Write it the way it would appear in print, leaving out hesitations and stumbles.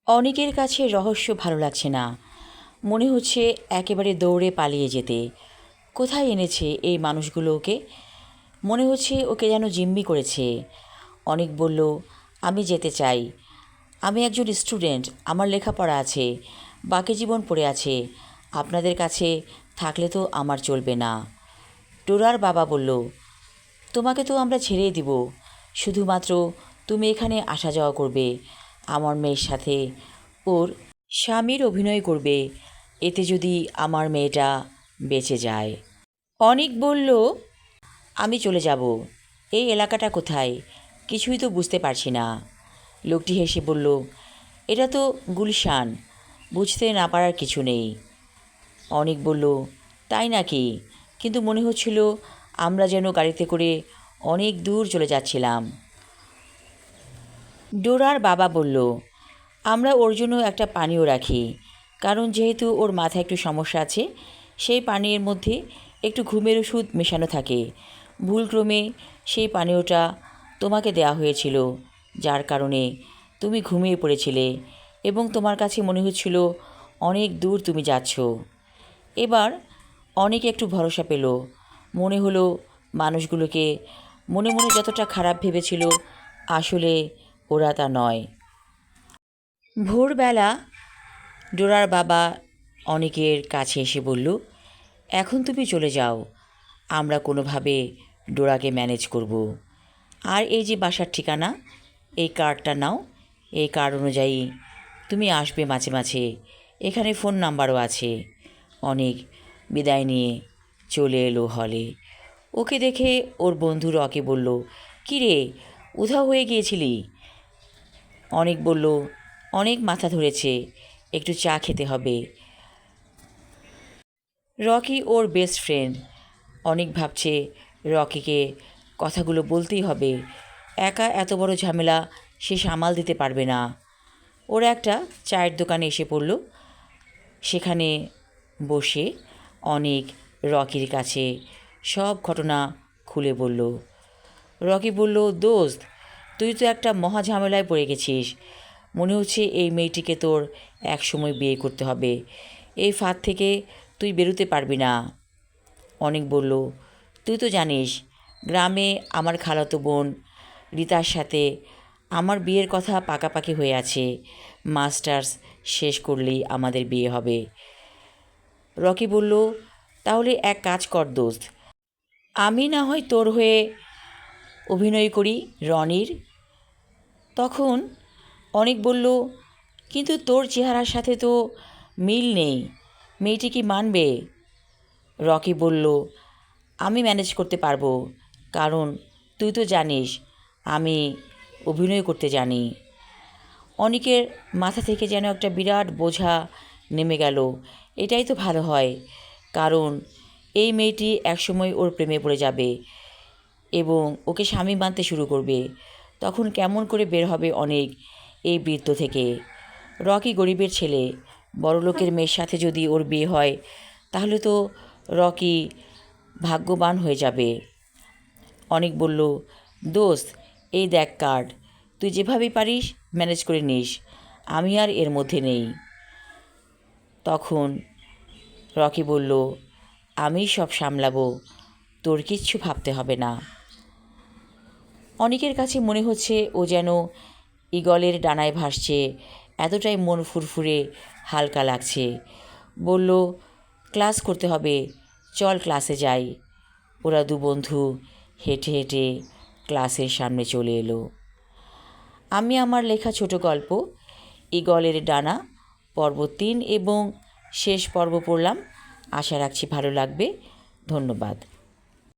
অনেকের কাছে রহস্য ভালো লাগছে না, মনে হচ্ছে একেবারে দৌড়ে পালিয়ে যেতে। কোথায় এনেছে এই মানুষগুলো ওকে? মনে হচ্ছে ওকে যেন জিম্মি করেছে। অনেক বলল, আমি যেতে চাই, আমি একজন স্টুডেন্ট, আমার লেখাপড়া আছে, বাকি জীবন পড়ে আছে, আপনাদের কাছে থাকলে তো আমার চলবে না। ডোরার বাবা বলল, তোমাকে তো আমরা ছেড়েই দিব, শুধুমাত্র তুমি এখানে আসা যাওয়া করবে, আমার মেয়ের সাথে ওর স্বামীর অভিনয় করবে, এতে যদি আমার মেয়েটা বেঁচে যায়। অনিক বলল, আমি চলে যাব, এই এলাকাটা কোথায় কিছুই তো বুঝতে পারছি না। লোকটি হেসে বলল, এটা তো গুলশান, বুঝতে না পারার কিছু নেই। অনিক বলল, তাই নাকি? কিন্তু মনে হচ্ছিল আমরা যেন গাড়িতে করে অনেক দূর চলে যাচ্ছিলাম। ডোরার বাবা বলল, আমরা ওর জন্য একটা পানীয় রাখি, কারণ যেহেতু ওর মাথায় একটু সমস্যা আছে, সেই পানীয়ের মধ্যে একটু ঘুমের ওষুধ মেশানো থাকে। ভুলক্রমে সেই পানীয়টা তোমাকে দেওয়া হয়েছিল, যার কারণে তুমি ঘুমিয়ে পড়েছিলে এবং তোমার কাছে মনে হচ্ছিল অনেক দূর তুমি যাচ্ছ। এবার অনেক একটু ভরসা পেল। মনে হলো মানুষগুলোকে মনে মনে যতটা খারাপ ভেবেছিল, আসলে ওরা তা নয়। ভোরবেলা ডোরার বাবা অনেকের কাছে এসে বলল, এখন তুমি চলে যাও, আমরা কোনোভাবে ডোরাকে ম্যানেজ করব। আর এই যে বাসার ঠিকানা, এই কার্ডটা নাও, এই কার্ড অনুযায়ী তুমি আসবে মাঝে মাঝে, এখানে ফোন নাম্বারও আছে। অনেক বিদায় নিয়ে চলে এলো হলে। ওকে দেখে ওর বন্ধু রকি বলল, কী রে, উধাও হয়ে গিয়েছিলি? অনেক বলল, অনেক মাথা ধরেছে, একটু চা খেতে হবে। রকি ওর বেস্ট ফ্রেন্ড। অনেক ভাবছে রকিকে কথাগুলো বলতেই হবে, একা এত বড় ঝামেলা সে সামাল দিতে পারবে না। ওরা একটা চায়ের দোকানে এসে পড়ল। সেখানে বসে অনেক রকির কাছে সব ঘটনা খুলে বলল। রকি বলল, দোস্ত, তুই তো একটা মহা ঝামেলায় পড়ে গেছিস, মনে হচ্ছে এই মেয়েটিকে তোর একসময় বিয়ে করতে হবে, এই ফাঁদ থেকে তুই বেরোতে পারবি না। অনেক বলল, তুই তো জানিস গ্রামে আমার খালাতো বোন রিতার সাথে আমার বিয়ের কথা পাকাপাকি হয়ে আছে, মাস্টার্স শেষ করলেই আমাদের বিয়ে হবে। রকি বলল, তাহলে এক কাজ কর দোস্ত, আমি না হয় তোর হয়ে অভিনয় করি রনির। তখন অনেক বলল, কিন্তু তোর চেহারার সাথে তো মিল নেই, মেয়েটি কি মানবে? রকি বলল, আমি ম্যানেজ করতে পারবো, কারণ তুই তো জানিস আমি অভিনয় করতে জানি। অনেকের মাথা থেকে যেন একটা বিরাট বোঝা নেমে গেল। এটাই তো ভালো হয়, কারণ এই মেয়েটি একসময় ওর প্রেমে পড়ে যাবে এবং ওকে স্বামী মানতে শুরু করবে। তখন কেমন করে বের হবে অনেক এই বৃত্ত থেকে? রকি গরিবের ছেলে, বড়লোকের মেয়ের সাথে যদি ওর বিয়ে হয়, তাহলে তো রকি ভাগ্যবান হয়ে যাবে। অনেক বলল, দোস্ত, এই দেখ কার্ড, তুই যেভাবেই পারিস ম্যানেজ করে নিস, আমি আর এর মধ্যে নেই। তখন রকি বলল, আমি সব সামলাবো, তোর কিচ্ছু ভাবতে হবে না। অনেকের কাছে মনে হচ্ছে ও যেন ঈগলের ডানায় ভাসছে, এতটাই মন ফুরফুরে হালকা লাগছে। বলল, ক্লাস করতে হবে, চল ক্লাসে যাই। ওরা দু বন্ধু হেঁটে হেঁটে ক্লাসের সামনে চলে এলো। আমি আমার লেখা ছোট গল্প ঈগলের ডানা পর্ব 3 এবং শেষ পর্ব পড়লাম। আশা রাখছি ভালো লাগবে। ধন্যবাদ।